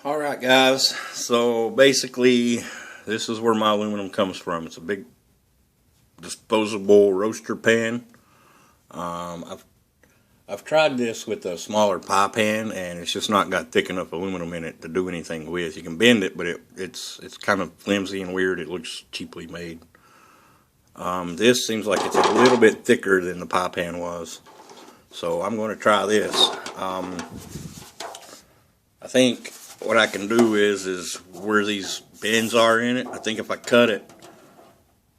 Alright guys, so basically this is where my aluminum comes from. It's a big disposable roaster pan. I've tried this with a smaller pie pan and it's just not got thick enough aluminum in it to do anything with. You can bend it, but it's kind of flimsy and weird. It looks cheaply made. This seems like it's a little bit thicker than the pie pan was. So I'm going to try this. I think what I can do is where these bends are in it, I think if I cut it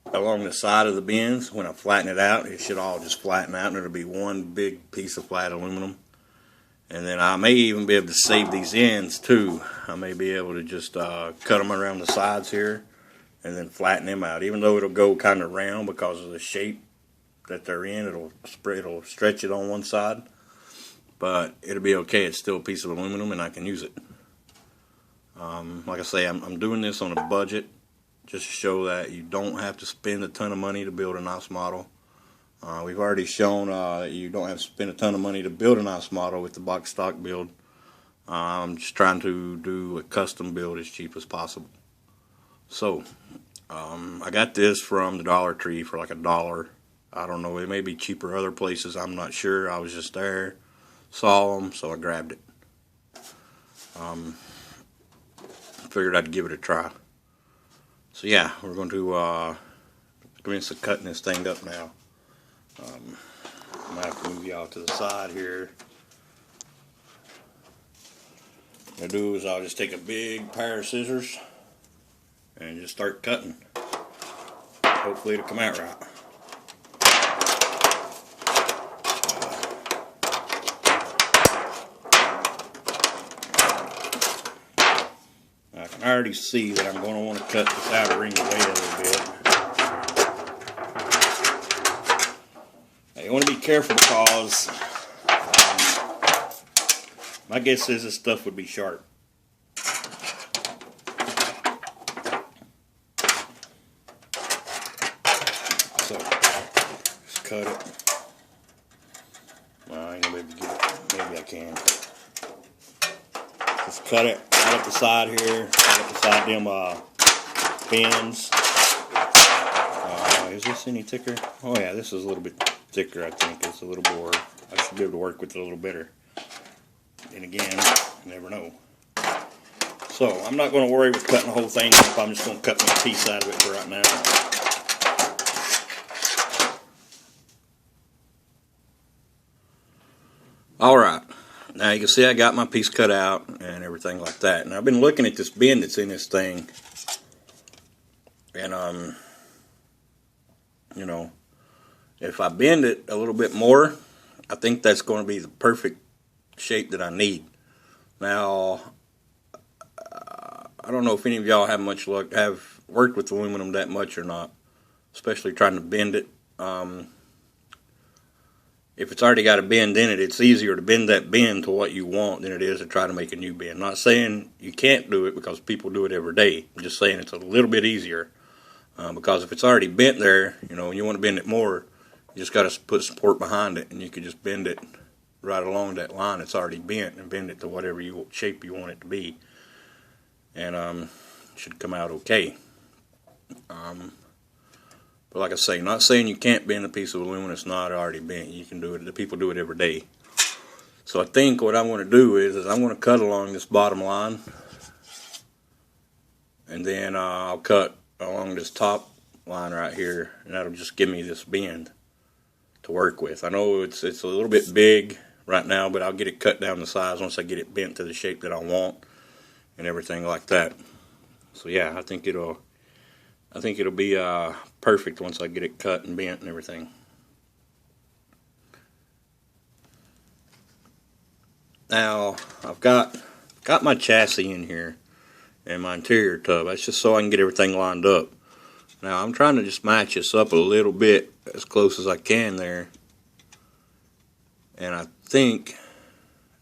along the side of the bends, when I flatten it out, it should all just flatten out and it'll be one big piece of flat aluminum. And then I may even be able to save these ends too. I may be able to just cut them around the sides here and then flatten them out. Even though it'll go kind of round because of the shape that they're in, it'll stretch it on one side. But it'll be okay. It's still a piece of aluminum and I can use it. Like I say, I'm doing this on a budget just to show that you don't have to spend a ton of money to build a nice model. We've already shown that you don't have to spend a ton of money to build a nice model with the box stock build. I'm just trying to do a custom build as cheap as possible. So, I got this from the Dollar Tree for like $1. I don't know, it may be cheaper other places, I'm not sure. I was just there, saw them, so I grabbed it. Figured I'd give it a try. So yeah, we're going to commence to cutting this thing up now. I'm going to have to move y'all to the side here. What I'm going to do is I'll just take a big pair of scissors and just start cutting. Hopefully it'll come out right. I can already see that I'm going to want to cut this outer ring away a little bit. Now you want to be careful because my guess is this stuff would be sharp. So just cut it. Well, I ain't gonna be able to get it. Maybe I can. Just cut it right up the side here, right up the side of them bends. Is this any thicker? Oh yeah, this is a little bit thicker, I think. It's a little more, I should be able to work with it a little better. And again, you never know. So, I'm not going to worry with cutting the whole thing up. I'm just going to cut me a piece out of it for right now. Alright, now you can see I got my piece cut out and everything like that. And I've been looking at this bend that's in this thing. And, you know, if I bend it a little bit more, I think that's going to be the perfect shape that I need. Now, I don't know if any of y'all have much luck, have worked with aluminum that much or not, especially trying to bend it. If it's already got a bend in it, it's easier to bend that bend to what you want than it is to try to make a new bend. Not saying you can't do it because people do it every day. I'm just saying it's a little bit easier. Because if it's already bent there, you know, and you want to bend it more, you just got to put support behind it, and you can just bend it right along that line that's already bent and bend it to whatever shape you want it to be. And it should come out okay. But like I say, not saying you can't bend a piece of aluminum that's not already bent. You can do it. The people do it every day. So I think what I'm going to do is I'm going to cut along this bottom line, and then I'll cut along this top line right here, and that'll just give me this bend to work with. I know it's a little bit big right now, but I'll get it cut down to size once I get it bent to the shape that I want and everything like that. So yeah, I think it'll be perfect once I get it cut and bent and everything. Now I've got my chassis in here and my interior tub. That's just so I can get everything lined up. Now I'm trying to just match this up a little bit as close as I can there. And I think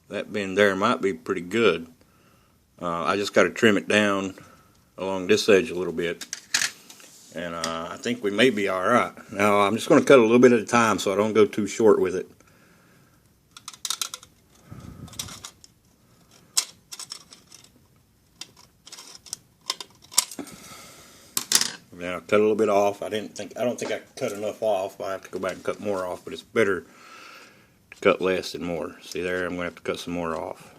that bend there might be pretty good. I just got to trim it down along this edge a little bit. And I think we may be alright. Now I'm just going to cut a little bit at a time so I don't go too short with it. And then I cut a little bit off. I don't think I cut enough off. I have to go back and cut more off, but it's better to cut less than more. See there, I'm going to have to cut some more off.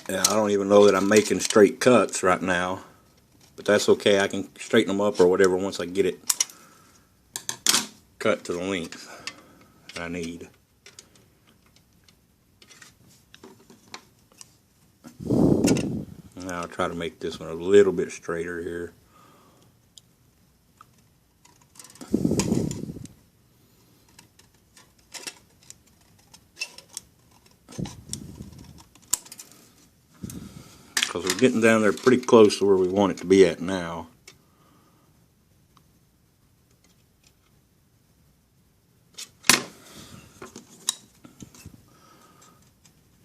Yeah, I don't even know that I'm making straight cuts right now, but that's okay. I can straighten them up or whatever once I get it cut to the length that I need. Now I'll try to make this one a little bit straighter here. Because we're getting down there pretty close to where we want it to be at now.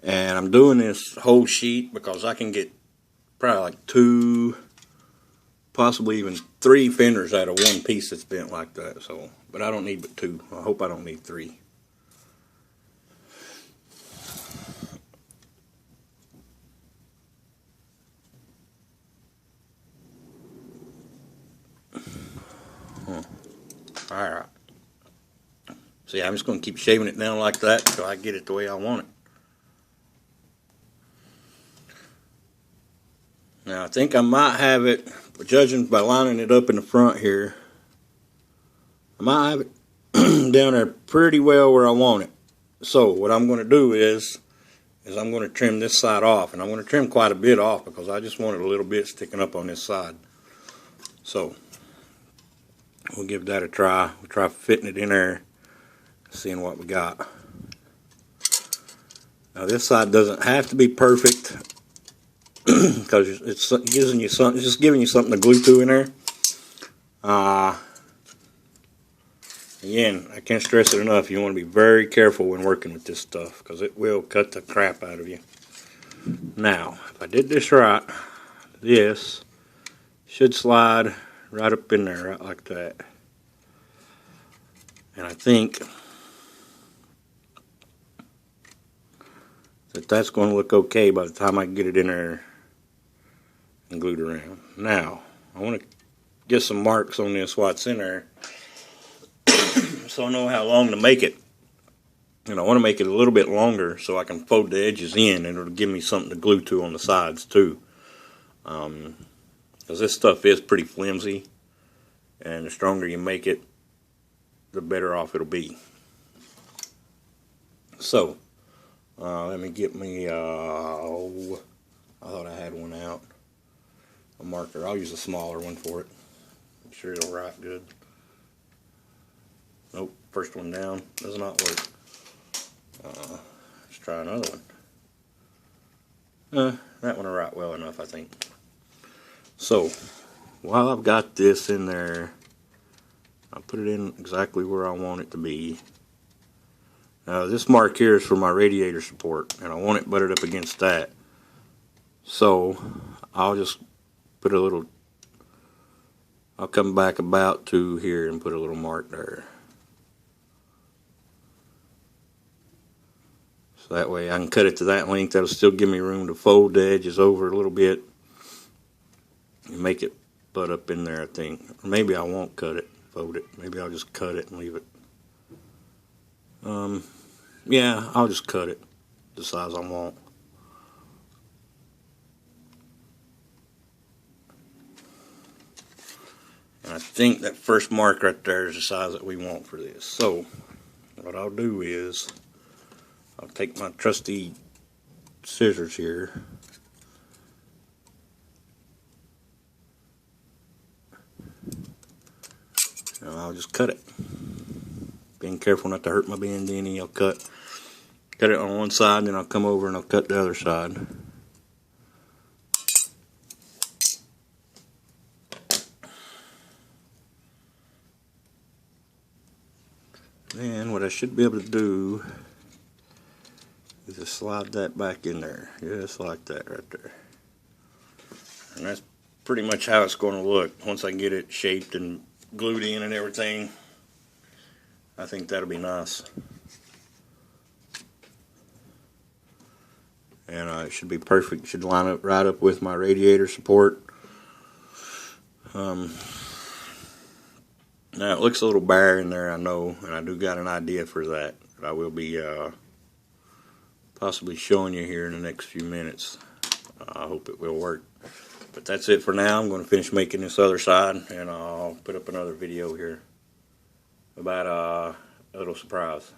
And I'm doing this whole sheet because I can get probably like 2, possibly even 3 fenders out of one piece that's bent like that. So, but I don't need but 2. I hope I don't need 3. Alright. See, I'm just going to keep shaving it down like that until I get it the way I want it. Now I think I might have it, judging by lining it up in the front here, I might have it down there pretty well where I want it. So what I'm going to do is I'm going to trim this side off, and I'm going to trim quite a bit off because I just wanted a little bit sticking up on this side. So we'll give that a try. We'll try fitting it in there, seeing what we got. Now this side doesn't have to be perfect, because it's giving you something, it's just giving you something to glue to in there. Again, I can't stress it enough. You want to be very careful when working with this stuff because it will cut the crap out of you. Now, if I did this right, this should slide right up in there, right like that. And I think that that's going to look okay by the time I get it in there and glued around. Now, I want to get some marks on this while it's in there so I know how long to make it. And I want to make it a little bit longer so I can fold the edges in, and it'll give me something to glue to on the sides too. Because this stuff is pretty flimsy, and the stronger you make it, the better off it'll be. So, let me get me, I thought I had one out. A marker. I'll use a smaller one for it. I'm sure it'll write good. Nope, first one down. Does not work. Let's try another one. That one will write well enough, I think. So, while I've got this in there, I'll put it in exactly where I want it to be. Now this mark here is for my radiator support, and I want it butted up against that. So I'll just put a little, I'll come back about to here and put a little mark there. So that way I can cut it to that length. That'll still give me room to fold the edges over a little bit and make it butt up in there, I think. Or maybe I won't cut it, fold it. Maybe I'll just cut it and leave it. Yeah, I'll just cut it the size I want. And I think that first mark right there is the size that we want for this. So, what I'll do is, I'll take my trusty scissors here. And I'll just cut it. Being careful not to hurt my bend any. I'll cut it on one side, then I'll come over and I'll cut the other side. Then what I should be able to do is just slide that back in there, just like that right there. And that's pretty much how it's going to look once I get it shaped and glued in and everything. I think that'll be nice. and it should be perfect. It should line up right up with my radiator support. Now it looks a little bare in there, I know, and I do got an idea for that I will be possibly showing you here in the next few minutes. I hope it will work. But that's it for now. I'm going to finish making this other side, and I'll put up another video here about a little surprise.